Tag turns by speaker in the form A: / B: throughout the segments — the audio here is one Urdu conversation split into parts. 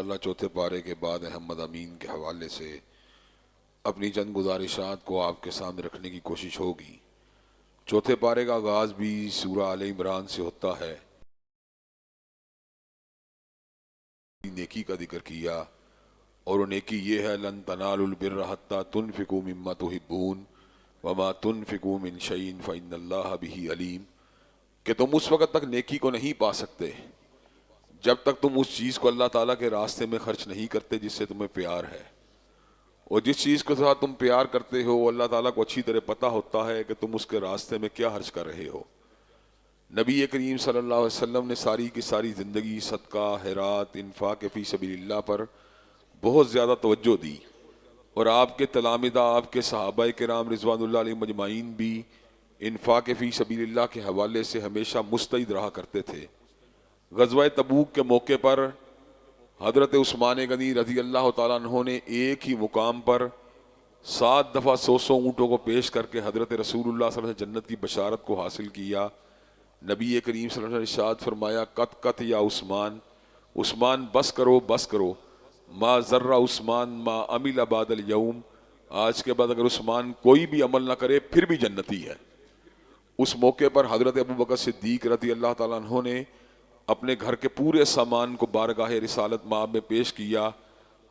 A: اللہ چوتھے پارے کے بعد احمد امین کے حوالے سے اپنی چند گزارشات کو آپ کے سامنے رکھنے کی کوشش ہوگی۔ چوتھے پارے کا آغاز بھی سورہ آل عمران سے ہوتا ہے۔ نیکی کا ذکر کیا اور وہ نیکی یہ ہے لن تنالوا البر حتی تنفقوا مما تحبون وما تنفقوا من شیء فإن اللہ بہ علیم، کہ تم اس وقت تک نیکی کو نہیں پا سکتے جب تک تم اس چیز کو اللہ تعالیٰ کے راستے میں خرچ نہیں کرتے جس سے تمہیں پیار ہے، اور جس چیز کے ساتھ تم پیار کرتے ہو وہ اللہ تعالیٰ کو اچھی طرح پتہ ہوتا ہے کہ تم اس کے راستے میں کیا خرچ کر رہے ہو۔ نبی کریم صلی اللہ علیہ وسلم نے ساری کی ساری زندگی صدقہ، خیرات، انفاق فی سبیل اللہ پر بہت زیادہ توجہ دی، اور آپ کے تلامذہ، آپ کے صحابہ کرام رضوان اللہ علیہم اجمعین بھی انفاق فی سبیل اللہ کے حوالے سے ہمیشہ مستعد رہا کرتے تھے۔ غزوہ تبوک کے موقع پر حضرت عثمان غنی رضی اللہ تعالیٰ عنہ نے ایک ہی مقام پر 7 دفعہ 100 اونٹوں کو پیش کر کے حضرت رسول اللہ صلی اللہ علیہ وسلم جنت کی بشارت کو حاصل کیا۔ نبی کریم صلی اللہ علیہ وسلم نے ارشاد فرمایا قط قط یا عثمان، عثمان بس کرو بس کرو، ما ذر عثمان ما عمل بعد الیوم، آج کے بعد اگر عثمان کوئی بھی عمل نہ کرے پھر بھی جنتی ہے۔ اس موقع پر حضرت ابو بکر صدیق رضی اللہ تعالیٰ عنہ نے اپنے گھر کے پورے سامان کو بارگاہ رسالت مآب میں پیش کیا۔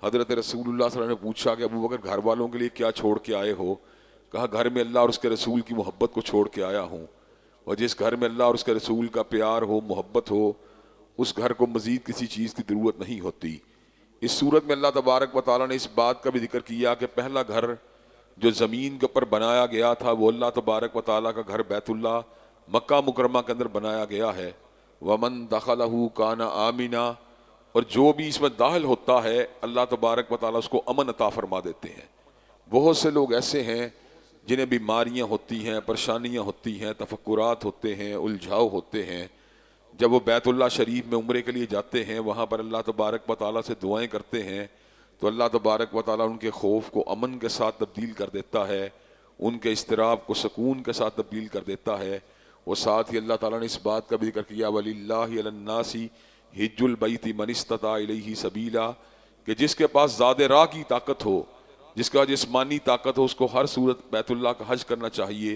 A: حضرت رسول اللہ صلی اللہ علیہ وسلم نے پوچھا کہ ابو بکر گھر والوں کے لیے کیا چھوڑ کے آئے ہو؟ کہا گھر میں اللہ اور اس کے رسول کی محبت کو چھوڑ کے آیا ہوں، اور جس گھر میں اللہ اور اس کے رسول کا پیار ہو، محبت ہو، اس گھر کو مزید کسی چیز کی ضرورت نہیں ہوتی۔ اس صورت میں اللہ تبارک و تعالیٰ نے اس بات کا بھی ذکر کیا کہ پہلا گھر جو زمین کے اوپر بنایا گیا تھا وہ اللہ تبارک و تعالیٰ کا گھر بیت اللہ مکہ مکرمہ کے اندر بنایا گیا ہے۔ وَمَن دَخَلَهُ كَانَ آمِنًا، اور جو بھی اس میں داخل ہوتا ہے اللہ تبارک و تعالیٰ اس کو امن عطا فرما دیتے ہیں۔ بہت سے لوگ ایسے ہیں جنہیں بیماریاں ہوتی ہیں، پریشانیاں ہوتی ہیں، تفکرات ہوتے ہیں، الجھاؤ ہوتے ہیں، جب وہ بیت اللہ شریف میں عمرے کے لیے جاتے ہیں، وہاں پر اللہ تبارک و تعالیٰ سے دعائیں کرتے ہیں تو اللہ تبارک و تعالیٰ ان کے خوف کو امن کے ساتھ تبدیل کر دیتا ہے، ان کے اضطراب کو سکون کے ساتھ تبدیل کر دیتا ہے۔ اور ساتھ ہی اللہ تعالیٰ نے اس بات کا بھی ذکر کیا وَلِلَّهِ عَلَى النَّاسِ حِجُّ الْبَيْتِ مَنِ اسْتَطَاعَ إِلَيْهِ سَبِيلًا، کہ جس کے پاس زاد راہ کی طاقت ہو، جس کا جسمانی طاقت ہو، اس کو ہر صورت بیت اللہ کا حج کرنا چاہیے۔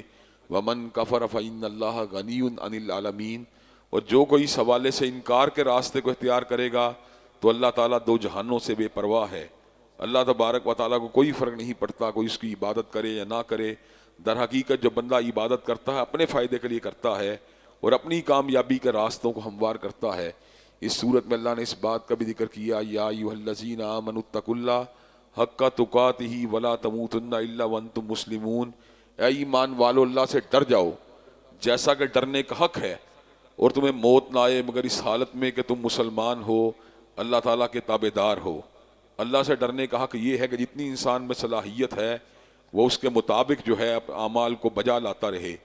A: وَمَن كَفَرَ فَإِنَّ اللَّهَ غَنِيٌّ عَنِ الْعَالَمِينَ، اور جو کوئی اس حوالے سے انکار کے راستے کو اختیار کرے گا تو اللہ تعالیٰ دو جہانوں سے بے پرواہ ہے۔ اللہ تبارک و تعالیٰ کو کوئی فرق نہیں پڑتا کوئی اس کی عبادت کرے یا نہ کرے۔ در حقیقت جو بندہ عبادت کرتا ہے اپنے فائدے کے لیے کرتا ہے اور اپنی کامیابی کے راستوں کو ہموار کرتا ہے۔ اس صورت میں اللہ نے اس بات کا بھی ذکر کیا یا ایھا الذین آمنوا اتقوا اللہ حق تقاتہ ولا تموتن الا وانتم مسلمون، اے ایمان والو اللہ سے ڈر جاؤ جیسا کہ ڈرنے کا حق ہے، اور تمہیں موت نہ آئے مگر اس حالت میں کہ تم مسلمان ہو، اللہ تعالیٰ کے تابع دار ہو۔ اللہ سے ڈرنے کا حق یہ ہے کہ جتنی انسان میں صلاحیت ہے وہ اس کے مطابق جو ہے اعمال کو بجا لاتا رہے۔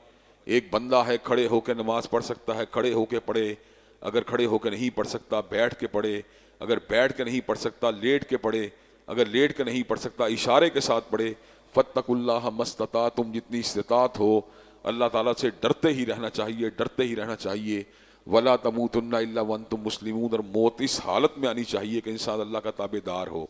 A: ایک بندہ ہے کھڑے ہو کے نماز پڑھ سکتا ہے، کھڑے ہو کے پڑھے، اگر کھڑے ہو کے نہیں پڑھ سکتا بیٹھ کے پڑھے، اگر بیٹھ کے نہیں پڑھ سکتا لیٹ کے پڑھے، اگر لیٹ کے نہیں پڑھ سکتا اشارے کے ساتھ پڑھے۔ فاتقوا اللہ ما استطعتم، تم جتنی استطاعت ہو اللہ تعالیٰ سے ڈرتے ہی رہنا چاہیے، ڈرتے ہی رہنا چاہیے۔ ولا تموتن الا وانتم مسلمون، اور موت اس حالت میں آنی چاہیے کہ انسان اللہ کا تابع دار ہو۔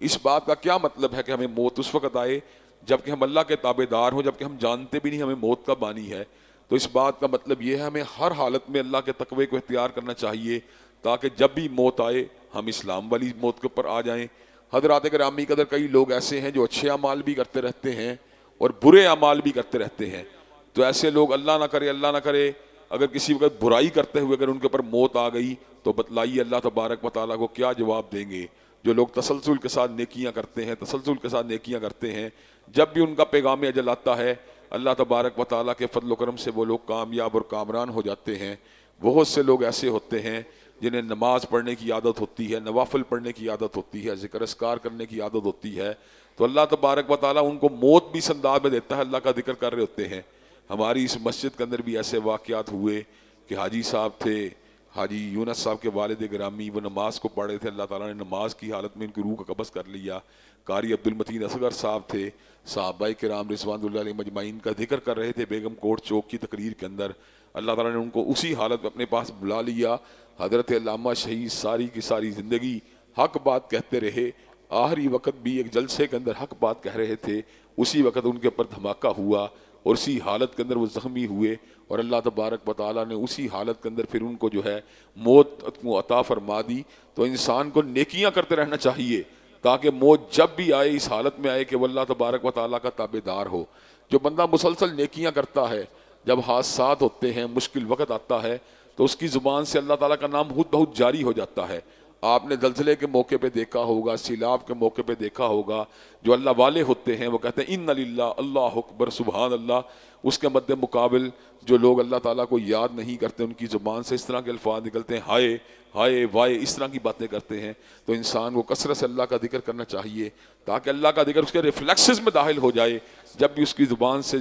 A: اس بات کا کیا مطلب ہے کہ ہمیں موت اس وقت آئے جبکہ ہم اللہ کے تابع دار ہوں، جبکہ ہم جانتے بھی نہیں ہمیں موت کب آنی ہے؟ تو اس بات کا مطلب یہ ہے ہمیں ہر حالت میں اللہ کے تقوی کو اختیار کرنا چاہیے تاکہ جب بھی موت آئے ہم اسلام والی موت کے اوپر آ جائیں۔ حضرات گرامی قدر، کئی لوگ ایسے ہیں جو اچھے اعمال بھی کرتے رہتے ہیں اور برے اعمال بھی کرتے رہتے ہیں، تو ایسے لوگ اللہ نہ کرے اللہ نہ کرے اگر کسی وقت برائی کرتے ہوئے اگر ان کے اوپر موت آ گئی تو بتلائیے اللہ تبارک و تعالیٰ کو کیا جواب دیں گے؟ جو لوگ تسلسل کے ساتھ نیکیاں کرتے ہیں، تسلسل کے ساتھ نیکیاں کرتے ہیں، جب بھی ان کا پیغام اجل آتا ہے اللہ تبارک و تعالیٰ کے فضل و کرم سے وہ لوگ کامیاب اور کامران ہو جاتے ہیں۔ بہت سے لوگ ایسے ہوتے ہیں جنہیں نماز پڑھنے کی عادت ہوتی ہے، نوافل پڑھنے کی عادت ہوتی ہے، ذکر اذکار کرنے کی عادت ہوتی ہے، تو اللہ تبارک و تعالیٰ ان کو موت بھی اس انداز میں دیتا ہے، اللہ کا ذکر کر رہے ہوتے ہیں۔ ہماری اس مسجد کے اندر بھی ایسے واقعات ہوئے کہ حاجی صاحب تھے، حاجی یونس صاحب کے والد گرامی، وہ نماز کو پڑھ رہے تھے، اللہ تعالیٰ نے نماز کی حالت میں ان کی روح کا قبض کر لیا۔ قاری عبد المتین اصغر صاحب تھے، صحابہ کرام رضوان اللہ علیہ مجمعین کا ذکر کر رہے تھے بیگم کوٹ چوک کی تقریر کے اندر، اللہ تعالیٰ نے ان کو اسی حالت میں اپنے پاس بلا لیا۔ حضرت علامہ شہید ساری کی ساری زندگی حق بات کہتے رہے. آخری وقت بھی ایک جلسے کے اندر حق بات کہہ رہے تھے, اسی وقت ان کے اوپر دھماکہ ہوا اور اسی حالت کے اندر وہ زخمی ہوئے, اور اللہ تبارک و تعالیٰ نے اسی حالت کے اندر پھر ان کو جو ہے موت کو عطا فرما دی. تو انسان کو نیکیاں کرتے رہنا چاہیے تاکہ موت جب بھی آئے اس حالت میں آئے کہ وہ اللہ تبارک و تعالیٰ کا تابع دار ہو. جو بندہ مسلسل نیکیاں کرتا ہے, جب حادثات ہوتے ہیں, مشکل وقت آتا ہے, تو اس کی زبان سے اللہ تعالیٰ کا نام خود بہت جاری ہو جاتا ہے. آپ نے زلزلے کے موقع پہ دیکھا ہوگا, سیلاب کے موقع پہ دیکھا ہوگا, جو اللہ والے ہوتے ہیں وہ کہتے ہیں ان للہ, اللہ اکبر, سبحان اللہ. اس کے مد مقابل جو لوگ اللہ تعالیٰ کو یاد نہیں کرتے, ان کی زبان سے اس طرح کے الفاظ نکلتے ہیں, ہائے ہائے وائے, اس طرح کی باتیں کرتے ہیں. تو انسان کو کثرت سے اللہ کا ذکر کرنا چاہیے تاکہ اللہ کا ذکر اس کے ریفلیکسز میں داخل ہو جائے. جب بھی اس کی زبان سے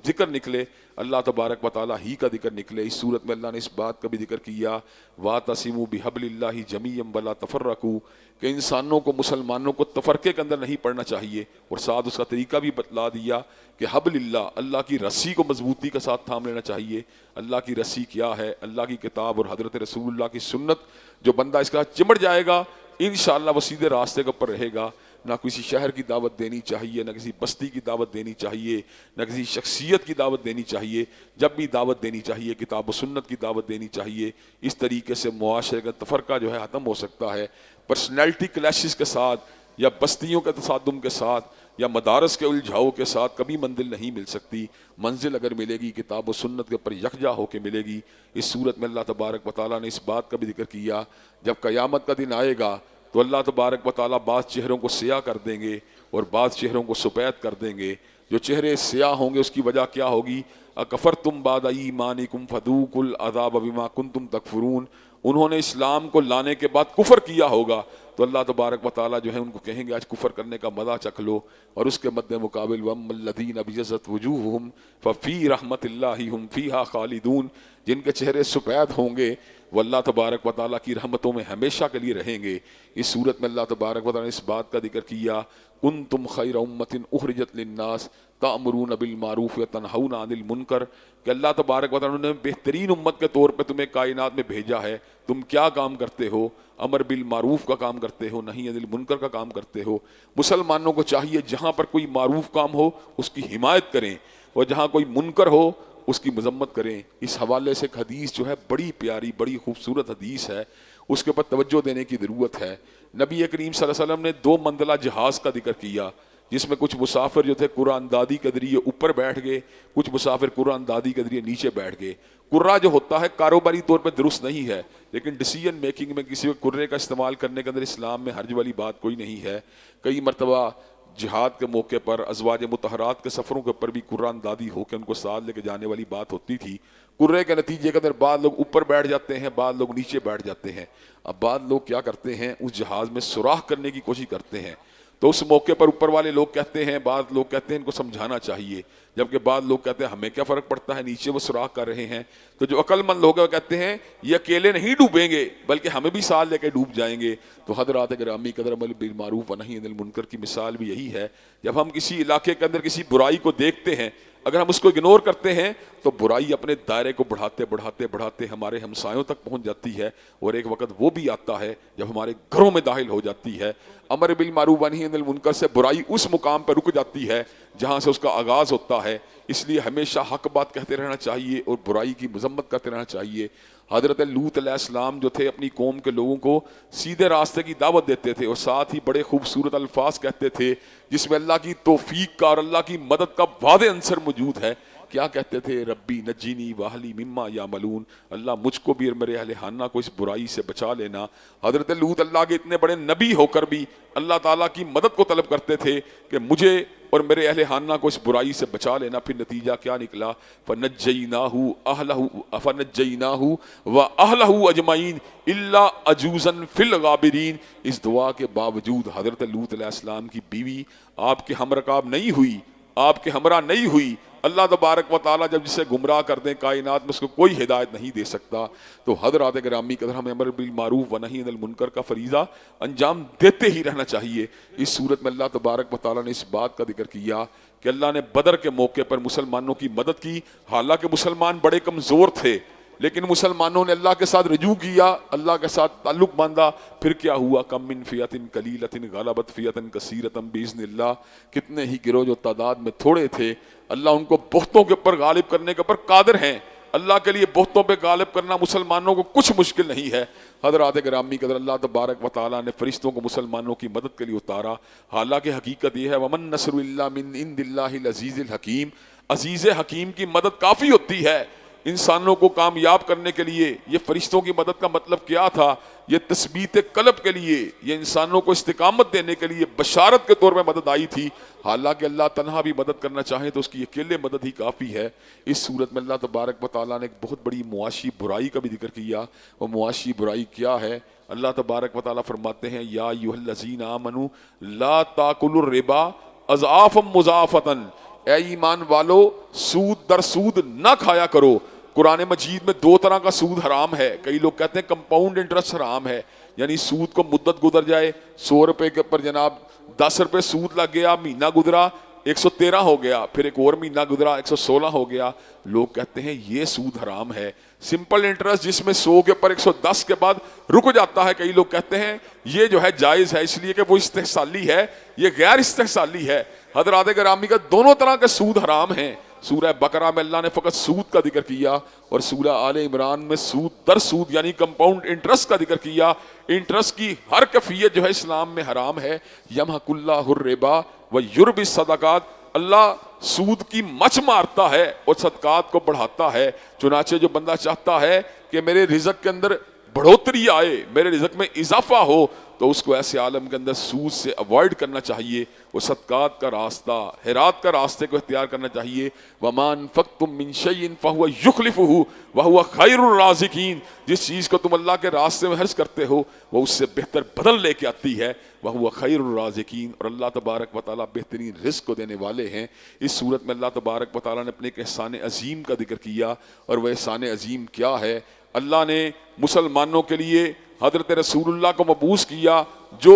A: ذکر نکلے اللہ تبارک و تعالیٰ ہی کا ذکر نکلے. اس صورت میں اللہ نے اس بات کا بھی ذکر کیا, وَاعْتَصِمُوا بِحَبْلِ اللَّهِ جَمِيعًا وَلَا تَفَرَّقُوا, کہ انسانوں کو, مسلمانوں کو تفرقے کے اندر نہیں پڑنا چاہیے. اور ساتھ اس کا طریقہ بھی بتلا دیا کہ حبل اللہ, اللہ کی رسی کو مضبوطی کے ساتھ تھام لینا چاہیے. اللہ کی رسی کیا ہے؟ اللہ کی کتاب اور حضرت رسول اللہ کی سنت. جو بندہ اس کا چمٹ جائے گا انشاءاللہ وہ سیدھے راستے کے اوپر رہے گا. نہ کسی شہر کی دعوت دینی چاہیے, نہ کسی بستی کی دعوت دینی چاہیے, نہ کسی شخصیت کی دعوت دینی چاہیے. جب بھی دعوت دینی چاہیے کتاب و سنت کی دعوت دینی چاہیے. اس طریقے سے معاشرے کا تفرقہ جو ہے ختم ہو سکتا ہے. پرسنالٹی کلیشز کے ساتھ یا بستیوں کے تصادم کے ساتھ یا مدارس کے الجھاؤ کے ساتھ کبھی منزل نہیں مل سکتی. منزل اگر ملے گی کتاب و سنت کے اوپر یکجا ہو کے ملے گی. اس صورت میں اللہ تبارک و تعالیٰ نے اس بات کا بھی ذکر کیا, جب قیامت کا دن آئے گا تو اللہ تبارک و تعالیٰ بعض چہروں کو سیاہ کر دیں گے اور بعض چہروں کو سفید کر دیں گے. جو چہرے سیاہ ہوں گے اس کی وجہ کیا ہوگی؟ اکفرتم بعد ایمانکم فذوقوا العذاب بما کنتم تکفرون. انہوں نے اسلام کو لانے کے بعد کفر کیا ہوگا تو اللہ تبارک و تعالیٰ جو ہے ان کو کہیں گے آج کفر کرنے کا مزہ چکھ لو. اور اس کے مد مقابل وَأَمَّا الَّذِينَ ابْيَضَّتْ وُجُوهُهُمْ فَفِي رَحْمَةِ اللَّهِ هُمْ فِيهَا خَالِدُونَ, جن کے چہرے سفید ہوں گے وہ اللہ تبارک و تعالیٰ کی رحمتوں میں ہمیشہ کے لیے رہیں گے. اس صورت میں اللہ تبارک و تعالیٰ نے اس بات کا ذکر کیا, کنتم خیر امۃ اخرجت للناس تأمرون بالمعروف وتنہون عن المنکر, کہ اللہ تبارک و تعالیٰ نے بہترین امت کے طور پہ تمہیں کائنات میں بھیجا ہے. تم کیا کام کرتے ہو؟ امر بالمعروف کا کام کرتے ہو, نہیں عن المنکر کا کام کرتے ہو. مسلمانوں کو چاہیے جہاں پر کوئی معروف کام ہو اس کی حمایت کریں اور جہاں کوئی منکر ہو اس کی مذمت کریں. اس حوالے سے ایک حدیث جو ہے بڑی پیاری بڑی خوبصورت حدیث ہے, اس کے اوپر توجہ دینے کی ضرورت ہے. نبی کریم صلی اللہ علیہ وسلم نے 2 منزلہ جہاز کا ذکر کیا جس میں کچھ مسافر جو تھے قرآن دادی کے ذریعے اوپر بیٹھ گئے, کچھ مسافر قرآن دادی کے ذریعے نیچے بیٹھ گئے. قرہ جو ہوتا ہے کاروباری طور پہ درست نہیں ہے, لیکن ڈیسیجن میکنگ میں کسی قرے کا استعمال کرنے کے اندر اسلام میں حرج والی بات کوئی نہیں ہے. کئی مرتبہ جہاد کے موقع پر ازواج مطہرات کے سفروں کے اوپر بھی قرآن دادی ہو کے ان کو ساتھ لے کے جانے والی بات ہوتی تھی. قرے کے نتیجے کے اندر بعض لوگ اوپر بیٹھ جاتے ہیں, بعض لوگ نیچے بیٹھ جاتے ہیں. اب بعض لوگ کیا کرتے ہیں, اس جہاز میں سوراخ کرنے کی کوشش کرتے ہیں. تو اس موقع پر اوپر والے لوگ کہتے ہیں, بعض لوگ کہتے ہیں ان کو سمجھانا چاہیے, جبکہ بعض لوگ کہتے ہیں ہمیں کیا فرق پڑتا ہے, نیچے وہ سوراخ کر رہے ہیں. تو جو عقل مند لوگ ہیں وہ کہتے ہیں یہ اکیلے نہیں ڈوبیں گے بلکہ ہمیں بھی ساتھ لے کے ڈوب جائیں گے. تو حضرات گرامی قدر امر بالمعروف و نہی عن المنکر کی مثال بھی یہی ہے. جب ہم کسی علاقے کے اندر کسی برائی کو دیکھتے ہیں, اگر ہم اس کو اگنور کرتے ہیں تو برائی اپنے دائرے کو بڑھاتے بڑھاتے بڑھاتے ہمارے ہمسایوں تک پہنچ جاتی ہے, اور ایک وقت وہ بھی آتا ہے جب ہمارے گھروں میں داخل ہو جاتی ہے. امر بالمعروف و نہی عن المنکر سے برائی اس مقام پر رک جاتی ہے جہاں سے اس کا آغاز ہوتا ہے. اس لیے ہمیشہ حق بات کہتے رہنا چاہیے اور برائی کی مذمت کرتے رہنا چاہیے. حضرت لوط علیہ السلام جو تھے اپنی قوم کے لوگوں کو سیدھے راستے کی دعوت دیتے تھے اور ساتھ ہی بڑے خوبصورت الفاظ کہتے تھے جس میں اللہ کی توفیق کا اور اللہ کی مدد کا واضح عنصر موجود ہے. کیا کہتے تھے؟ ربی نجینی واہلی مما یعملون, اللہ مجھ کو بھی اور میرے اہل خانہ کو اس برائی سے بچا لینا. حضرت لوط اللہ کے اتنے بڑے نبی ہو کر بھی اللہ تعالیٰ کی مدد کو طلب کرتے تھے کہ مجھے اور میرے اہل خانہ کو اس برائی سے بچا لینا. پھر نتیجہ کیا نکلا؟ فنجیناہ وَأَهْلَهُ اجمعین الا عجوزا فی الغابرین. اس دعا کے باوجود حضرت لوط علیہ السلام کی بیوی آپ کے ہمرکاب نہیں ہوئی, آپ کے ہمراہ نہیں ہوئی. اللہ تبارک و تعالیٰ جب جسے گمراہ کر دیں کائنات میں اس کو کوئی ہدایت نہیں دے سکتا. تو حضرات گرامی قدر ہمیں امر بالمعروف و نہی عن المنکر کا فریضہ انجام دیتے ہی رہنا چاہیے. اس صورت میں اللہ تبارک و تعالیٰ نے اس بات کا ذکر کیا کہ اللہ نے بدر کے موقع پر مسلمانوں کی مدد کی, حالانکہ مسلمان بڑے کمزور تھے لیکن مسلمانوں نے اللہ کے ساتھ رجوع کیا، اللہ کے ساتھ تعلق باندھا، پھر کیا ہوا؟ کم من فیۃ قلیلۃ غلبت فیۃ کثیرۃ باذن اللہ، کتنے ہی گروہ جو تعداد میں تھوڑے تھے، اللہ ان کو بہتوں کے اوپر غالب کرنے کے اوپر قادر ہیں۔ اللہ کے لیے بہتوں پہ غالب کرنا مسلمانوں کو کچھ مشکل نہیں ہے۔ حضرات گرامی قدر، اللہ تبارک و تعالیٰ نے فرشتوں کو مسلمانوں کی مدد کے لیے اتارا، حالانکہ حقیقت یہ ہے ومن نصر الا من عند اللہ العزیز الحکیم، عزیز حکیم کی مدد کافی ہوتی ہے انسانوں کو کامیاب کرنے کے لیے۔ یہ فرشتوں کی مدد کا مطلب کیا تھا؟ یہ تثبیت قلب کے لیے، یہ انسانوں کو استقامت دینے کے لیے بشارت کے طور پہ مدد آئی تھی۔ حالانکہ اللہ تنہا بھی مدد کرنا چاہے تو اس کی اکیلے مدد ہی کافی ہے۔ اس صورت میں اللہ تبارک و تعالیٰ نے ایک بہت بڑی معاشی برائی کا بھی ذکر کیا۔ وہ معاشی برائی کیا ہے؟ اللہ تبارک و تعالیٰ فرماتے ہیں یا ایھا الذین آمنوا لا تاکلوا الربا اضعافا مضاعفۃ، اے ایمان والو سود در سود نہ کھایا کرو۔ قرآن مجید میں دو طرح کا سود حرام ہے۔ کئی لوگ کہتے ہیں کمپاؤنڈ انٹرسٹ حرام ہے، یعنی سود کو مدت گزر جائے، 100 روپے کے اوپر جناب 10 روپے سود لگ گیا، مہینہ گزرا 113 ہو گیا، پھر ایک اور مہینہ گزرا 116 ہو گیا۔ لوگ کہتے ہیں یہ سود حرام ہے۔ سمپل انٹرسٹ جس میں 100 کے اوپر 110 کے بعد رک جاتا ہے، کئی لوگ کہتے ہیں یہ جو ہے جائز ہے، اس لیے کہ وہ استحصالی ہے، یہ غیر استحصالی ہے۔ حضرات گرامی کا دونوں طرح کے سود حرام ہیں۔ سورہ بقرہ میں اللہ نے فقط سود کا ذکر کیا، اور سورہ آل عمران میں سود در سود یعنی کمپاؤنڈ انٹرسٹ کا ذکر کیا۔ انٹرسٹ کی ہر کیفیت جو ہے اسلام میں حرام ہے۔ یمحق اللہ الربا ویربی الصدقات، اللہ سود کی مچ مارتا ہے اور صدقات کو بڑھاتا ہے۔ چنانچہ جو بندہ چاہتا ہے کہ میرے رزق کے اندر بڑھوتری آئے، میرے رزق میں اضافہ ہو، تو اس کو ایسے عالم کے اندر سود سے اوائڈ کرنا چاہیے، وہ صدقات کا راستہ، خیرات کا راستے کو اختیار کرنا چاہیے۔ وَمَا أَنفَقْتُم مِّن شَيْءٍ فَهُوَ يُخْلِفُهُ وَهُوَ خَيْرُ الرَّازِقِينَ، جس چیز کو تم اللہ کے راستے میں خرچ کرتے ہو وہ اس سے بہتر بدل لے کے آتی ہے۔ وَهُوَ خَيْرُ الرَّازِقِينَ، اور اللہ تبارک و تعالیٰ بہترین رزق کو دینے والے ہیں۔ اس صورت میں اللہ تبارک و تعالیٰ نے اپنے ایک احسان عظیم کا ذکر کیا، اور وہ احسان عظیم کیا ہے؟ اللہ نے مسلمانوں کے لیے حضرت رسول اللہ کو مبعوث کیا، جو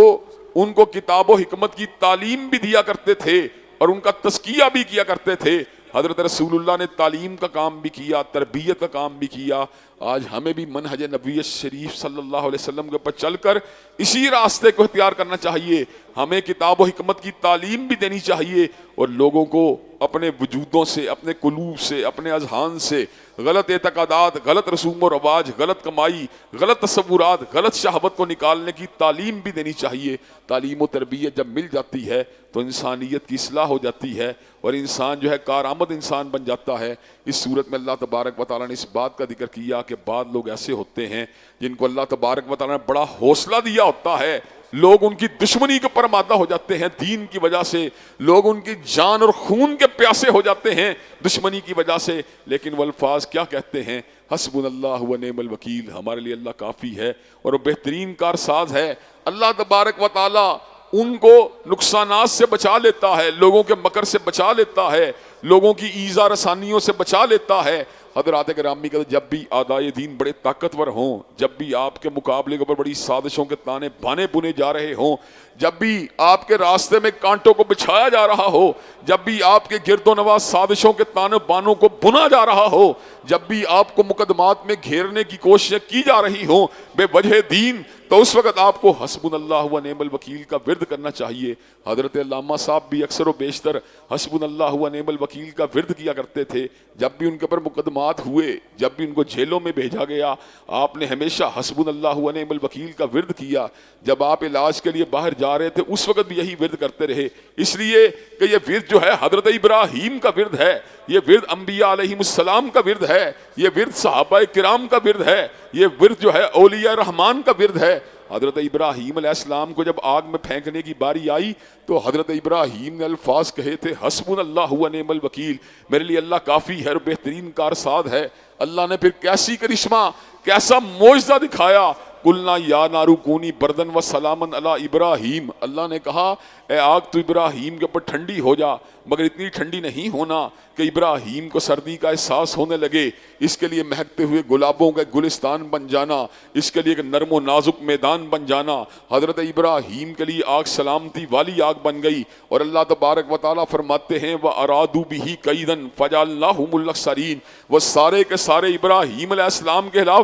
A: ان کو کتاب و حکمت کی تعلیم بھی دیا کرتے تھے اور ان کا تزکیہ بھی کیا کرتے تھے۔ حضرت رسول اللہ نے تعلیم کا کام بھی کیا، تربیت کا کام بھی کیا۔ آج ہمیں بھی منہج نبوی شریف صلی اللہ علیہ وسلم کے اوپر چل کر اسی راستے کو اختیار کرنا چاہیے۔ ہمیں کتاب و حکمت کی تعلیم بھی دینی چاہیے، اور لوگوں کو اپنے وجودوں سے، اپنے قلوب سے، اپنے اذہان سے غلط اعتقادات، غلط رسوم و رواج، غلط کمائی، غلط تصورات، غلط شہوت کو نکالنے کی تعلیم بھی دینی چاہیے۔ تعلیم و تربیت جب مل جاتی ہے تو انسانیت کی اصلاح ہو جاتی ہے، اور انسان جو ہے کارآمد انسان بن جاتا ہے۔ اس صورت میں اللہ تبارک و تعالیٰ نے اس بات کا ذکر کیا کہ بعض لوگ ایسے ہوتے ہیں جن کو اللہ تبارک و تعالیٰ نے بڑا حوصلہ دیا ہوتا ہے، لوگ ان کی دشمنی کے اوپر آمادہ ہو جاتے ہیں دین کی وجہ سے، لوگ ان کی جان اور خون کے پیاسے ہو جاتے ہیں دشمنی کی وجہ سے، لیکن وہ الفاظ کیا کہتے ہیں؟ حسبنا اللہ و نعم الوکیل، ہمارے لیے اللہ کافی ہے اور وہ بہترین کارساز ہے۔ اللہ تبارک و تعالیٰ ان کو نقصانات سے بچا لیتا ہے، لوگوں کے مکر سے بچا لیتا ہے، لوگوں کی ایذا رسانیوں سے بچا لیتا ہے۔ حضرات گرامی کا جب بھی اعدائے دین بڑے طاقتور ہوں، جب بھی آپ کے مقابلے کے اوپر بڑی سازشوں کے تانے بانے بنے جا رہے ہوں، جب بھی آپ کے راستے میں کانٹوں کو بچھایا جا رہا ہو، جب بھی آپ کے گرد و نواز سازشوں کے تانے بانوں کو بنا جا رہا ہو، جب بھی آپ کو مقدمات میں گھیرنے کی کوششیں کی جا رہی ہوں بے وجہ دین، تو اس وقت آپ کو حسبنا اللہ و نعم الوکیل کا ورد کرنا چاہیے۔ حضرت علامہ صاحب بھی اکثر و بیشتر حسبنا اللہ و نعم الوکیل کا ورد کیا کرتے تھے۔ جب بھی ان کے اوپر مقدمات ہوئے، جب بھی ان کو جیلوں میں بھیجا گیا، آپ نے ہمیشہ حسبنا اللہ و نعم الوکیل کا ورد کیا۔ جب آپ علاج کے لیے باہر جا رہے تھے اس وقت بھی یہی ورد کرتے رہے، اس لیے کہ یہ ورد جو ہے حضرت ابراہیم کا ورد ہے، یہ ورد انبیاء علیہ السلام کا ورد ہے، یہ ورد صحابہ کرام کا ورد ہے، یہ ورد جو ہے اولیاء رحمان کا ورد ہے۔ حضرت ابراہیم علیہ السلام کو جب آگ میں پھینکنے کی باری آئی تو حضرت ابراہیم نے الفاظ کہے تھے حسبنا اللہ و نعم الوکیل، میرے لیے اللہ کافی ہے اور بہترین کارساز ہے۔ اللہ نے پھر کیسی کرشمہ، کیسا معجزہ دکھایا قلنا یا نار کونی بردن و سلامن علی ابراہیم، اللہ نے کہا اے آگ تو ابراہیم کے اوپر ٹھنڈی ہو جا، مگر اتنی ٹھنڈی نہیں ہونا کہ ابراہیم کو سردی کا احساس ہونے لگے، اس کے لیے مہکتے ہوئے گلابوں کا گلستان بن جانا، اس کے لیے ایک نرم و نازک میدان بن جانا۔ حضرت ابراہیم کے لیے آگ سلامتی والی آگ بن گئی، اور اللہ تبارک و تعالیٰ فرماتے ہیں وَأَرَادُوا بِهِ كَيْدًا فَجَعَلْنَاهُمُ الْأَخْسَرِينَ، وہ سارے کے سارے ابراہیم علیہ السلام کے خلاف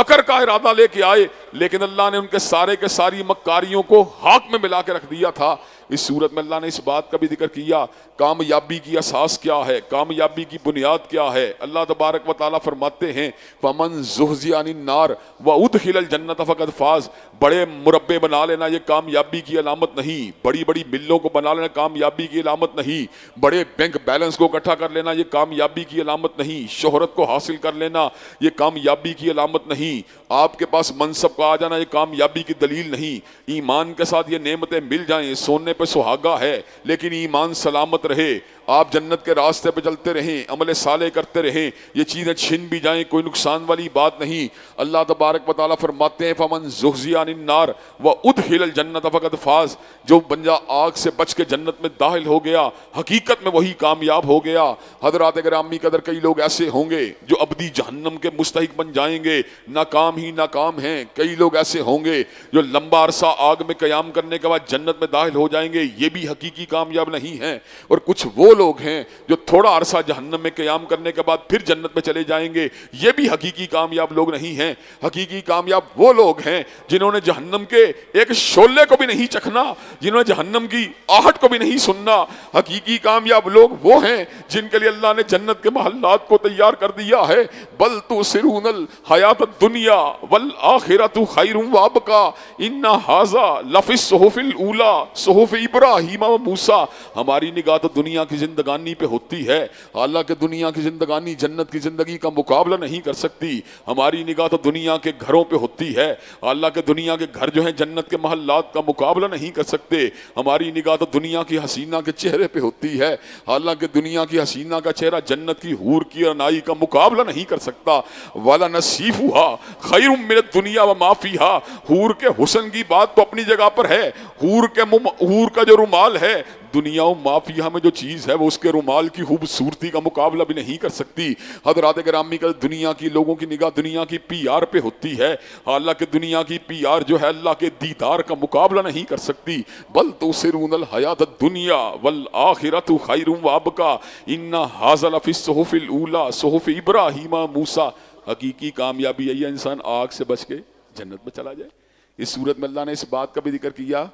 A: مکر کا ارادہ لے کے آئے، لیکن اللہ نے ان کے ساری مکاریوں کو ہاک میں ملا کے رکھ دیا تھا۔ اس صورت میں اللہ نے اس بات کا بھی ذکر کیا کامیابی کی اساس کیا ہے، کامیابی کی بنیاد کیا ہے۔ اللہ تبارک و تعالیٰ فرماتے ہیں فَمَنْ زُحْزِحَ عَنِ النَّارِ وَأُدْخِلَ الْجَنَّةَ فَقَدْ فَازَ، بڑے مربے بنا لینا یہ کامیابی کی علامت نہیں، بڑی بڑی ملوں کو بنا لینا کامیابی کی علامت نہیں، بڑے بینک بیلنس کو اکٹھا کر لینا یہ کامیابی کی علامت نہیں، شہرت کو حاصل کر لینا یہ کامیابی کی علامت نہیں، آپ کے پاس منصب کا آ جانا یہ کامیابی کی دلیل نہیں۔ ایمان کے ساتھ یہ نعمتیں مل جائیں، سونے پہ سہاگا ہے لیکن ایمان سلامت رہے، آپ جنت کے راستے پہ چلتے رہیں، عمل صالح کرتے رہیں، یہ چیزیں چھن بھی جائیں کوئی نقصان والی بات نہیں۔ اللہ تبارک و تعالیٰ فرماتے ہیں فَمَنْ زُحْزِحَ عَنِ النَّارِ وَأُدْخِلَ الْجَنَّةَ فَقَدْ فَازَ، جو بندہ آگ سے بچ کے جنت میں داخل ہو گیا حقیقت میں وہی کامیاب ہو گیا۔ حضرات گرامی قدر کئی لوگ ایسے ہوں گے جو ابدی جہنم کے مستحق بن جائیں گے، ناکام ہی ناکام ہیں، کئی لوگ ایسے ہوں گے جو لمبا عرصہ آگ میں قیام کرنے کے بعد جنت میں داخل ہو جائیں گے، یہ بھی حقیقی کامیاب نہیں ہیں۔ اور کچھ وہ لوگ ہیں جو تھوڑا عرصہ جہنم میں قیام کرنے کے بعد پھر جنت میں چلے جائیں گے، یہ بھی حقیقی کامیاب لوگ نہیں ہیں۔ حقیقی کامیاب وہ لوگ ہیں جنہوں نے جہنم کے ایک شعلے کو بھی نہیں چکھنا، جنہوں نے جہنم کی آہٹ کو بھی نہیں سننا۔ حقیقی کامیاب لوگ وہ ہیں جن کے لیے اللہ نے جنت کے محلات کو تیار کر دیا ہے۔ بل تؤثرون الحیات الدنیا والآخرۃ خیر وابقیٰ ان ھذا لفی الصحف الاولی صحف ابراہیم و موسیٰ۔ ہماری نگاہ تو دنیا کی زندگانی پہ ہوتی ہے، حالانکہ دنیا کی زندگانی جنت کی زندگی کا مقابلہ نہیں کر سکتی۔ ہماری نگاہ تو دنیا کے گھروں پہ ہوتی ہے، حالانکہ دنیا کے گھر جو ہیں جنت کے محلات کا مقابلہ نہیں کر سکتے۔ ہماری نگاہ تو دنیا کی حسینہ کے چہرے پہ ہوتی ہے، حالانکہ دنیا کی حسینہ کا چہرہ جنت کی حور کی رعنائی کا مقابلہ نہیں کر سکتا۔ وَلَنَصِيفُهَا خَيْرٌ مِّنَ الدُّنْيَا وَمَا فِيهَا، حور کے حسن کی بات تو اپنی جگہ پر ہے، حور کا جو رومال ہے دنیا و مافیہ میں جو چیز ہے وہ اس کے رومال کی خوبصورتی کا مقابلہ بھی نہیں کر سکتی۔ حضرات گرامی کا دنیا کی لوگوں کی نگاہ دنیا کی پی آر پہ ہوتی ہے، حالانکہ دنیا کی پی آر جو ہے اللہ کے دیدار کا مقابلہ نہیں کر سکتی۔ بل تؤثرون الحیات الدنیا والآخرۃ خیر وابقیٰ ان ھذا لفی الصحف الاولی صحف ابراہیم و موسیٰ۔ حقیقی کامیابی یہی ہے انسان آگ سے بچ کے جنت میں چلا جائے۔ اس صورت میں اللہ نے اس بات کا بھی ذکر کیا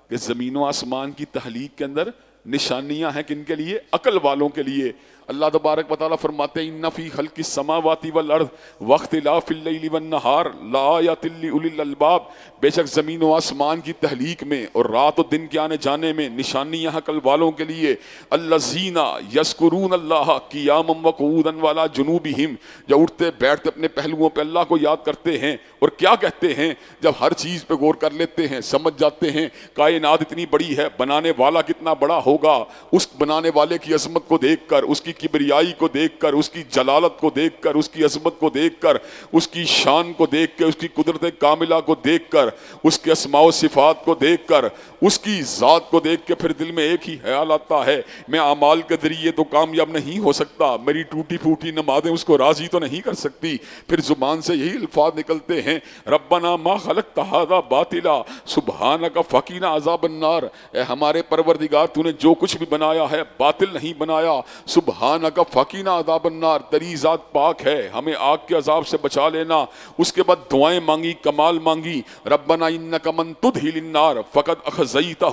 A: کہ زمین و آسمان کی تخلیق کے اندر نشانیاں ہیں کن کے لیے؟ عقل والوں کے لیے۔ اللہ تبارک و تعالیٰ فرماتے ہیں ان فی خلق السماوات والارض واختلاف اللیل والنہار لآیات لأولی الالباب، بے شک زمین و آسمان کی تخلیق میں اور رات و دن کے آنے جانے میں نشانیاں ہیں عقل والوں کے لیے۔ الذین یذکرون اللہ قیاما وقعودا وعلی جنوبہم، جو اٹھتے بیٹھتے اپنے پہلوؤں پہ اللہ کو یاد کرتے ہیں اور کیا کہتے ہیں جب ہر چیز پہ غور کر لیتے ہیں، سمجھ جاتے ہیں کائنات اتنی بڑی ہے، بنانے والا کتنا بڑا ہوگا، اس بنانے والے کی عظمت کو دیکھ کر، اس کی کبریائی کو دیکھ کر، اس کی جلالت کو دیکھ کر، اس کی عظمت کو دیکھ کر، اس کی شان کو دیکھ کے، اس کی قدرت کاملہ کو دیکھ کر، اس کے اسماء و صفات کو دیکھ کر، اس کی ذات کو دیکھ کے پھر دل میں ایک ہی خیال آتا ہے میں اعمال کے ذریعے تو کامیاب نہیں ہو سکتا، میری ٹوٹی پھوٹی نمازیں اس کو راضی تو نہیں کر سکتی۔ پھر زبان سے یہی الفاظ نکلتے ہیں ربنا ما خلقت ھذا باطلا سبحانک فقنا عذاب النار، اے ہمارے پروردگار تو نے جو کچھ بھی بنایا ہے باطل نہیں بنایا، سبحانک فقنا عذاب النار، تیری ذات پاک ہے، ہمیں آگ کے عذاب سے بچا لینا۔ اس کے بعد دعائیں مانگی، کمال مانگی، ربنا انک من تدخل النار فقد اخزیتہ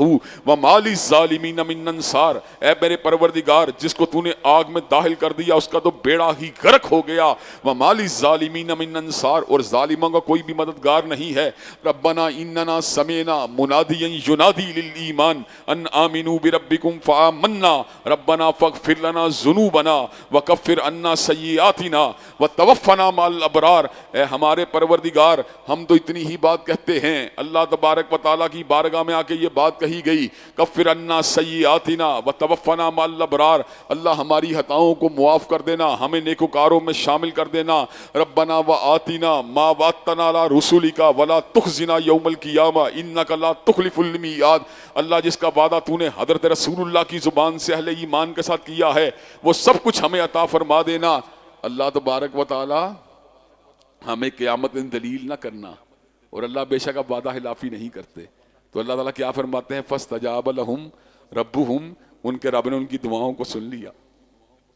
A: وما للظالمین من انصار، اے میرے پروردگار جس کو تو نے آگ میں داخل کر دیا اس کا تو بیڑا ہی غرق ہو گیا، وما للظالمین من انصار، اور ظالموں کا کوئی بھی مددگار نہیں ہے۔ ربنا اننا سمعنا منادیا ینادی للایمان ان آمنوا بربکم فآمنا ربنا فاغفر لنا ذنوبنا ذنوبنا وکفر عنا سیئاتنا وتوفنا مع الابرار۔ اے ہمارے پروردگار، ہم تو اتنی ہی بات کہتے ہیں، اللہ تبارک و تعالیٰ کی بارگاہ میں آ کے یہ بات کہی گئی، کفر عنا سیئاتنا وتوفنا مع الابرار، اللہ ہماری خطاؤں کو معاف کر دینا، ہمیں نیکوکاروں میں شامل کر دینا۔ ربنا وآتنا ما وعدتنا علی رسولک ولا تخزنا یوم القیامہ انک لا تخلف المیعاد۔ اللہ جس کا وعدہ تو نے حضرت رسول اللہ کی زبان سے اہل ایمان کے ساتھ کیا ہے وہ سب کچھ ہمیں عطا فرما دینا۔ اللہ تبارک و تعالی ہمیں قیامت میں دلیل نہ کرنا، اور اللہ بے شک اب وعدہ خلافی نہیں کرتے۔ تو اللہ تعالیٰ کیا فرماتے ہیں؟ فاستجاب لہم ربہم، ان کے رب نے ان کی دعاؤں کو سن لیا،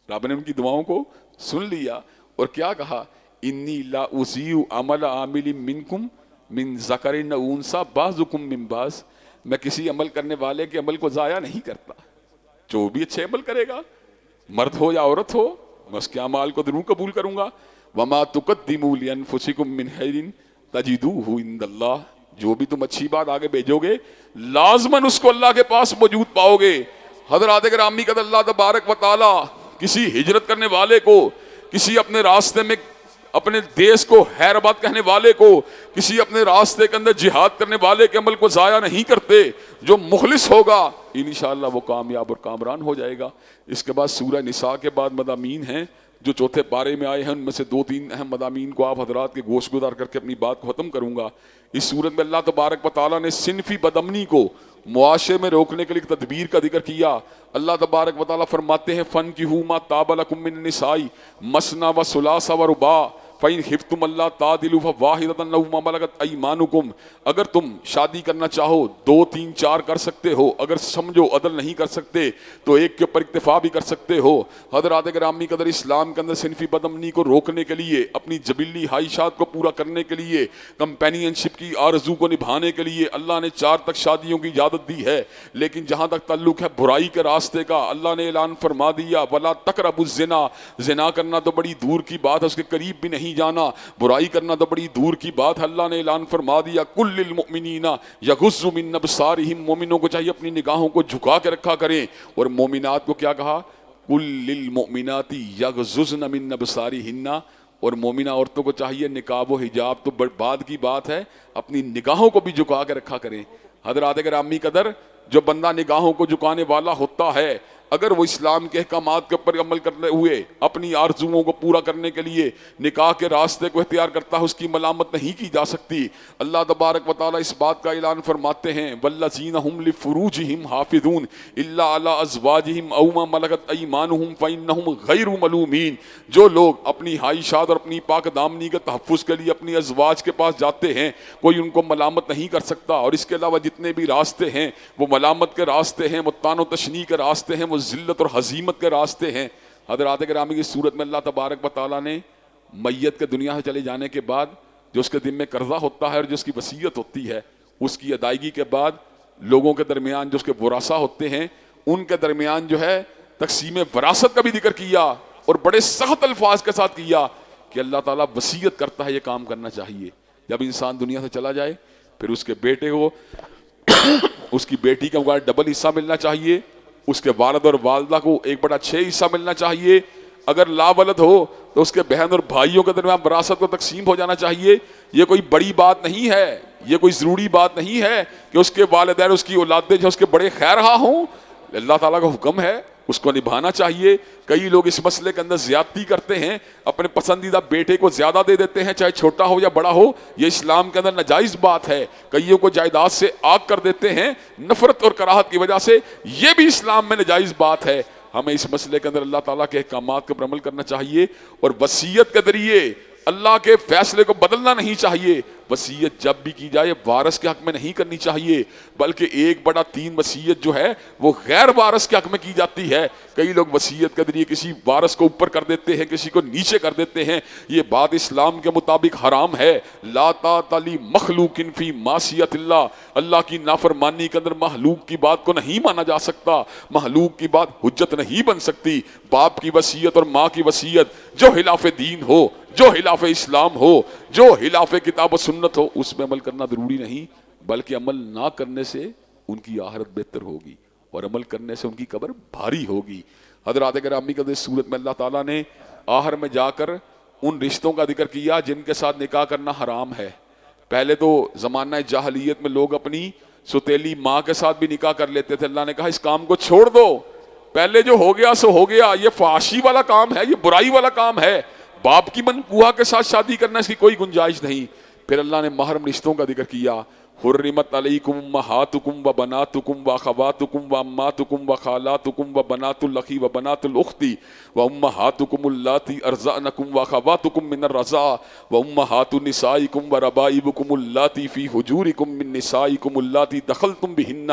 A: رب نے ان کی دعاؤں کو سن لیا، اور کیا کہا؟ انی لا اضیع عمل عامل منکم من ذکر و انثی بعضکم من بعض، میں کسی عمل کرنے والے کے عمل کو ضائع نہیں کرتا، جو بھی اچھے عمل کرے گا، مرد ہو یا عورت ہو، میں اس کے اعمال کو ضرور قبول کروں گا۔ وما تقدموا لانفسکم من خیر تجدوہ عند اللہ، جو بھی تم اچھی بات آگے بھیجو گے لازماً اس کو اللہ کے پاس موجود پاؤ گے۔ حضرات گرامی قدر، اللہ تبارک و تعالی کسی ہجرت کرنے والے کو، کسی اپنے راستے میں اپنے دیس کو خیر آباد کہنے والے کو، کسی اپنے راستے کے اندر جہاد کرنے والے کے عمل کو ضائع نہیں کرتے۔ جو مخلص ہوگا انشاءاللہ وہ کامیاب اور کامران ہو جائے گا۔ اس کے بعد سورہ نساء کے بعد مضامین ہیں جو چوتھے پارے میں آئے ہیں، ان میں سے 2-3 اہم مضامین کو آپ حضرات کے گوش گزار کر کے اپنی بات کو ختم کروں گا۔ اس صورت میں اللہ تبارک و تعالیٰ نے صنفی بدامنی کو معاشرے میں روکنے کے لیے تدبیر کا ذکر کیا۔ اللہ تبارک و تعالیٰ فرماتے ہیں فَانكِحُوا مَا طَابَ لَكُم مِّن النِّسَاءِ مَثْنَىٰ وَثُلَاثَ وَرُبَاعَ فَإِنْ خِفْتُمْ أَلَّا تَعْدِلُوا فَوَاحِدَةً أَوْ مَا مَلَكَتْ أَيْمَانُكُمْ، اگر تم شادی کرنا چاہو 2 3 4 کر سکتے ہو، اگر سمجھو عدل نہیں کر سکتے تو ایک کے اوپر اکتفا بھی کر سکتے ہو۔ حضرات گرامی قدر، اسلام کے اندر صنفی بدامنی کو روکنے کے لیے، اپنی جبلی خواہشات کو پورا کرنے کے لیے، کمپینین شپ کی آرزو کو نبھانے کے لیے اللہ نے 4 تک شادیوں کی اجازت دی ہے، لیکن جہاں تک تعلق ہے برائی کے راستے کا، اللہ نے اعلان فرما دیا وَلَا تَقْرَبُوا الزِّنَا، زنا کرنا تو بڑی دور کی بات ہے، اس کے قریب بھی نہیں جانا، برائی کرنا تو بڑی دور کی بات ہے۔ اللہ نے اعلان فرما دیا کل للمؤمنین یغضوا من ابصارہم، مومنوں کو چاہیے اپنی نگاہوں کو جھکا کے رکھا کریں، اور مومنات کو کیا کہا؟ کل للمؤمنات یغضضن من ابصارہن، اور مومنہ عورتوں کو چاہیے نقاب و حجاب تو بعد کی بات ہے، اپنی نگاہوں کو بھی جھکا کے رکھا کریں۔ حضرات گرامی قدر، جو بندہ نگاہوں کو جھکانے والا ہوتا ہے، اگر وہ اسلام کے احکامات کے اوپر عمل کرتے ہوئے اپنی آرزوؤں کو پورا کرنے کے لیے نکاح کے راستے کو اختیار کرتا ہے، اس کی ملامت نہیں کی جا سکتی۔ اللہ تبارک و تعالیٰ اس بات کا اعلان فرماتے ہیں والذین هم لفروجہم حافظون الا علی ازواجہم او ما ملکت ایمانہم فانہم غیر ملومین، جو لوگ اپنی خواہشات اور اپنی پاک دامنی کے تحفظ کے لیے اپنی ازواج کے پاس جاتے ہیں، کوئی ان کو ملامت نہیں کر سکتا۔ اور اس کے علاوہ جتنے بھی راستے ہیں وہ ملامت کے راستے ہیں، وہ طعن و تشنیع کے راستے ہیں، وہ ذلت اور ہزیمت کے راستے ہیں۔ حضرات گرامی کی صورت میں اللہ تبارک و تعالیٰ نے میت کے دنیا سے چلے جانے کے بعد جو اس کے ذمہ قرضہ ہوتا ہے اور جو اس کی وصیت ہوتی ہے، اس کی ادائیگی کے بعد لوگوں کے درمیان جو اس کے ورثہ ہوتے ہیں ان کے درمیان جو ہے تقسیم وراثت کا بھی ذکر کیا، اور بڑے سخت الفاظ کے ساتھ کیا کہ اللہ تعالیٰ وصیت کرتا ہے یہ کام کرنا چاہیے۔ جب انسان دنیا سے چلا جائے پھر اس کے بیٹے کو اس کی بیٹی کا مقابلہ ڈبل حصہ ملنا چاہیے، اس کے والد اور والدہ کو 1/6 حصہ ملنا چاہیے، اگر لا ولد ہو تو اس کے بہن اور بھائیوں کے درمیان وراثت کو تقسیم ہو جانا چاہیے۔ یہ کوئی بڑی بات نہیں ہے، یہ کوئی ضروری بات نہیں ہے کہ اس کے والدین اس کی اولادیں جو اس کے بڑے خیرخواہ ہوں، اللہ تعالیٰ کا حکم ہے اس کو نبھانا چاہیے۔ کئی لوگ اس مسئلے کے اندر زیادتی کرتے ہیں، اپنے پسندیدہ بیٹے کو زیادہ دے دیتے ہیں، چاہے چھوٹا ہو یا بڑا ہو، یہ اسلام کے اندر ناجائز بات ہے۔ کئیوں کو جائیداد سے آگ کر دیتے ہیں نفرت اور کراہت کی وجہ سے، یہ بھی اسلام میں ناجائز بات ہے۔ ہمیں اس مسئلے کے اندر اللہ تعالیٰ کے احکامات پر عمل کرنا چاہیے، اور وصیت کے ذریعے اللہ کے فیصلے کو بدلنا نہیں چاہیے۔ وصیت جب بھی کی جائے وارث کے حق میں نہیں کرنی چاہیے، بلکہ 1/3 وصیت جو ہے وہ غیر وارث کے حق میں کی جاتی ہے۔ کئی لوگ وصیت کے ذریعے کسی وارث کو اوپر کر دیتے ہیں، کسی کو نیچے کر دیتے ہیں، یہ بات اسلام کے مطابق حرام ہے۔ لا طاعۃ لمخلوق فی معصیۃ اللہ، اللہ کی نافرمانی کے اندر مخلوق کی بات کو نہیں مانا جا سکتا، مخلوق کی بات حجت نہیں بن سکتی۔ باپ کی وصیت اور ماں کی وصیت جو خلاف دین ہو، جو خلاف اسلام ہو، جو خلاف کتاب و سنت ہو، اس میں عمل کرنا ضروری نہیں، بلکہ عمل نہ کرنے سے ان کی آخرت بہتر ہوگی۔ اور عمل کرنے سے ان کی قبر بھاری ہوگی۔ حضرات گرامی قدر، اس صورت میں اللہ تعالیٰ نے آخر میں جا کر ان رشتوں کا ذکر کیا جن کے ساتھ نکاح کرنا حرام ہے۔ پہلے تو زمانہ جاہلیت میں لوگ اپنی ستیلی ماں کے ساتھ بھی نکاح کر لیتے تھے، اللہ نے کہا اس کام کو چھوڑ دو، پہلے جو ہو گیا سو ہو گیا، یہ فحاشی والا کام ہے، یہ برائی والا کام ہے، باپ کی منکوحہ کے ساتھ شادی کرنا اس کی کوئی گنجائش نہیں۔ پھر اللہ نے محرم رشتوں کا ذکر کیا، حرمت علیکم امہاتکم و بناتکم و اخواتکم و اماتکم و خالاتکم و بنات الاخی و بنات الاختی و امہاتکم اللاتی ارضعنکم و اخواتکم من الرضاع و امہات نسائکم و ربائبکم اللاتی فی حجورکم من نسائکم اللاتی دخلتم بہن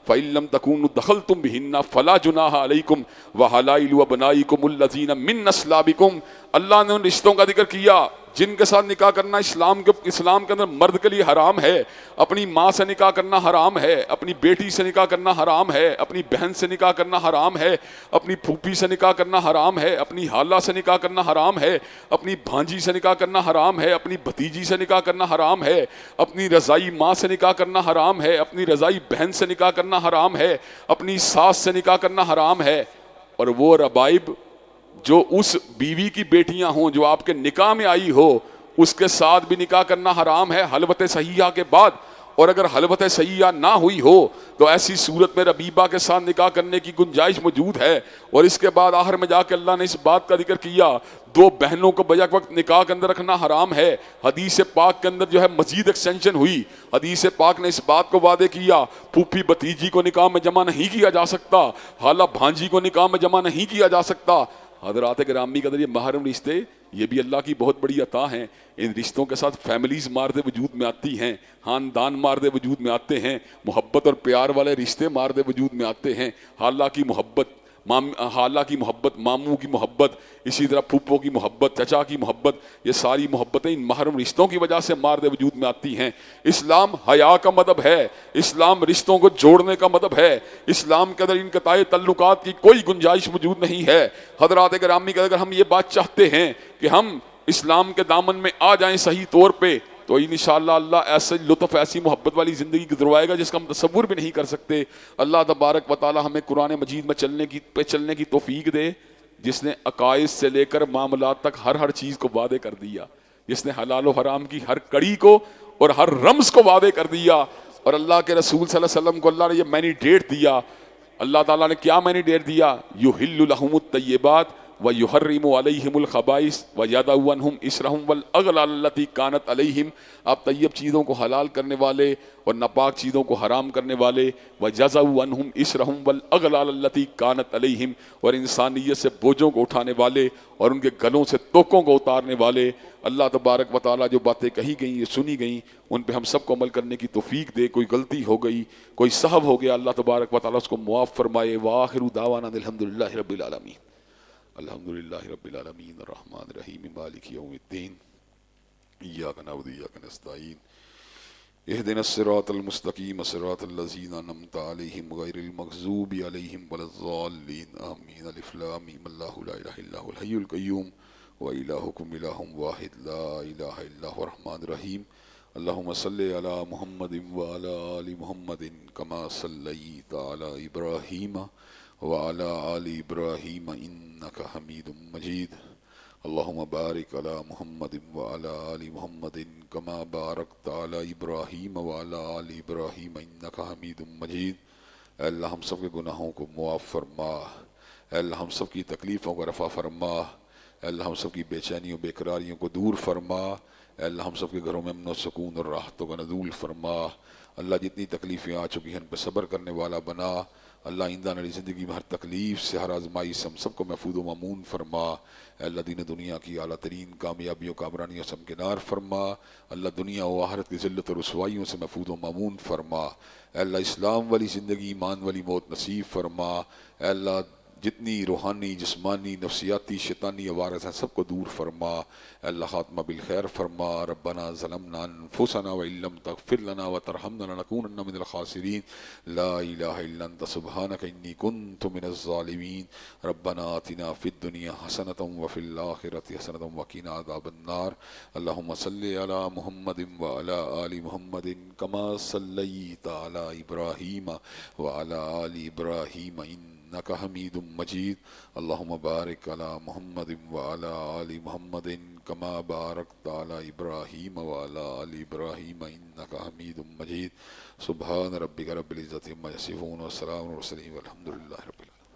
A: فإن لم تکونوا دخلتم بہن فلا جناح علیکم وحلائل ابنائکم الذین من اصلابکم۔ اللہ نے ان رشتوں کا ذکر کیا جن کے ساتھ نکاح کرنا اسلام کے اندر مرد کے لیے حرام ہے۔ اپنی ماں سے نکاح کرنا حرام ہے، اپنی بیٹی سے نکاح کرنا حرام ہے، اپنی بہن سے نکاح کرنا حرام ہے، اپنی پھوپھی سے نکاح کرنا حرام ہے، اپنی خالہ سے نکاح کرنا حرام ہے، اپنی بھانجی سے نکاح کرنا حرام ہے، اپنی بھتیجی سے نکاح کرنا حرام ہے، اپنی رضائی ماں سے نکاح کرنا حرام ہے، اپنی رضائی بہن سے نکاح کرنا حرام ہے، اپنی ساس سے نکاح کرنا حرام ہے۔ اور وہ ربائب جو اس بیوی کی بیٹیاں ہوں جو آپ کے نکاح میں آئی ہو، اس کے ساتھ بھی نکاح کرنا حرام ہے حلوت صحیحہ کے بعد۔ اور اگر حلوت صحیحہ نہ ہوئی ہو تو ایسی صورت میں ربیبہ کے ساتھ نکاح کرنے کی گنجائش موجود ہے۔ اور اس کے بعد آخر میں جا کے اللہ نے اس بات کا ذکر کیا، دو بہنوں کو بیک وقت نکاح کے اندر رکھنا حرام ہے۔ حدیث پاک کے اندر جو ہے مزید ایکسٹینشن ہوئی، حدیث پاک نے اس بات کو وعدے کیا، پھوپھی بھتیجی کو نکاح میں جمع نہیں کیا جا سکتا، خالہ بھانجی کو نکاح میں جمع نہیں کیا جا سکتا۔ حضرات گرامی قدر، یہ محرم رشتے یہ بھی اللہ کی بہت بڑی عطا ہیں۔ ان رشتوں کے ساتھ فیملیز مارد وجود میں آتی ہیں، خاندان مارد وجود میں آتے ہیں، محبت اور پیار والے رشتے مارد وجود میں آتے ہیں۔ خالہ کی محبت، خالہ کی محبت، ماموں کی محبت، اسی طرح پھوپھوں کی محبت، چچا کی محبت، یہ ساری محبتیں ان محرم رشتوں کی وجہ سے مارد وجود میں آتی ہیں۔ اسلام حیا کا مذہب ہے، اسلام رشتوں کو جوڑنے کا مذہب ہے، اسلام کے اندر انقطاع تعلقات کی کوئی گنجائش موجود نہیں ہے۔ حضرات گرامی کہ اگر ہم یہ بات چاہتے ہیں کہ ہم اسلام کے دامن میں آ جائیں صحیح طور پہ، تو انشاءاللہ اللہ ایسے لطف، ایسی محبت والی زندگی گزروائے گا جس کا ہم تصور بھی نہیں کر سکتے۔ اللہ تبارک و تعالی ہمیں قرآن مجید میں چلنے کی توفیق دے، جس نے عقائد سے لے کر معاملات تک ہر چیز کو وعدے کر دیا، جس نے حلال و حرام کی ہر کڑی کو اور ہر رمز کو وعدے کر دیا۔ اور اللہ کے رسول صلی اللہ علیہ وسلم کو اللہ نے یہ مینڈیٹ دیا۔ اللہ تعالیٰ نے کیا مینڈیٹ دیا؟ یحل لہم الطیبات وَيُحَرِّمُ عَلَيْهِمُ الْخَبَائِثَ وَيَضَعُ عَنْهُمْ إِصْرَهُمْ وَالْأَغْلَالَ الَّتِي كَانَتْ عَلَيْهِمْ۔ آپ طیب چیزوں کو حلال کرنے والے اور ناپاک چیزوں کو حرام کرنے والے، وَيَضَعُ عَنْهُمْ إِصْرَهُمْ وَالْأَغْلَالَ الَّتِي كَانَتْ عَلَيْهِمْ، اور انسانیت سے بوجھوں کو اٹھانے والے اور ان کے گلوں سے توقوں کو اتارنے والے۔ اللہ تبارک و تعالیٰ جو باتیں کہی گئیں، یہ سنی گئیں، ان پہ ہم سب کو عمل کرنے کی توفیق دے۔ کوئی غلطی ہو گئی، کوئی سہو ہو گیا، اللہ تبارک و تعالیٰ اس کو معاف فرمائے۔ وآخر دعوانا الحمدللہ رب العالمین۔ الحمدللہ رب العالمین الرحمن الرحیم مالک یوم الدین ایاک نعبد و ایاک نستعین اہدنا الصراط المستقیم صراط الذین انعمت علیہم غیر المغضوب علیہم ولا الضالین آمین۔ الف لام میم اللہ لا الہ الا هو الحی القیوم وإلہکم الہ واحد لا الہ الا هو الرحمن الرحیم۔ اللہم صلی علی محمد وعلی آل محمد کما صلیت علی ابراہیم وعلى آل إبراهيم إنك حميد مجيد۔ اللهم بارك على محمد وعلى آل محمد كما باركت على إبراهيم وعلى آل إبراهيم إنك حميد مجيد۔ اے اللہ ہم سب کے گناہوں کو معاف فرما، اے اللہ ہم سب کی تکلیفوں کو رفع فرما، اے اللہ ہم سب کی بے چینیوں بے قراریوں کو دور فرما، اے اللہ ہم سب کے گھروں میں امن و سکون اور راحتوں کا نزول فرما۔ اللہ جتنی تکلیفیں آ چکی ہیں ان پہ صبر کرنے والا بنا۔ اللہ آئندہ نئی زندگی میں ہر تکلیف سے، ہر آزمائی سے ہم سب کو محفوظ و مامون فرما۔ اے اللہ دین دنیا کی اعلیٰ ترین کامیابیوں کامرانیوں سے ہمکنار فرما۔ اللہ دنیا و آخرت کی ذلت و رسوائیوں سے محفوظ و مامون فرما۔ اے اللہ اسلام والی زندگی، ایمان والی موت نصیب فرما۔ اے اللہ جتنی روحانی، جسمانی، نفسیاتی، شیطانی عوارض ہیں سب کو دور فرما، اے اللہ خاتمہ بالخیر فرما۔ ربنا ظلمنا انفسنا وان لم تغفر لنا وترحمنا لنكونن من الخاسرین، لا الہ الا انت سبحانک انی کنت من الظالمین۔ ربنا آتنا فی الدنیا حسنۃ وفی الآخرۃ حسنۃ وقنا عذاب النار۔ اللہم صلی علی محمد وعلی آل محمد کما صلیت علی ابراہیم وعلی آل ابراہیم انک حمید مجید۔ اللہم بارک علی محمد وعلی آل محمد کما بارکت علی ابراہیم وعلی آل ابراہیم انک حمید مجید۔ سبحان ربک رب العزۃ عما یصفون وسلام علی المرسلین والحمد للہ رب العالمین۔